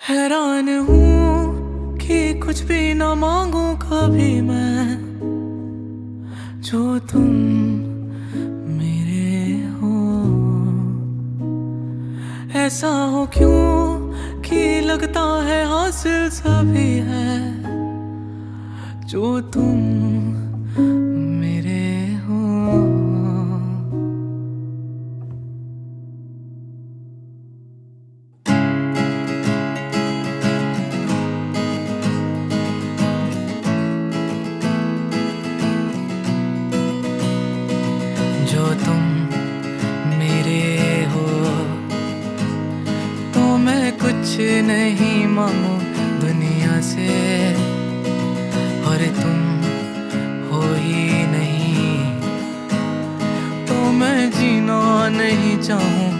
हैरान हूँ कि कुछ भी ना मांगू कभी मैं, जो तुम मेरे हो। ऐसा हो क्यों कि लगता है हासिल सभी है, जो तुम मेरे हो। जो तुम मेरे हो, तो मैं कुछ नहीं मांगू दुनिया से, और तुम हो ही नहीं तो मैं जीना नहीं चाहूँ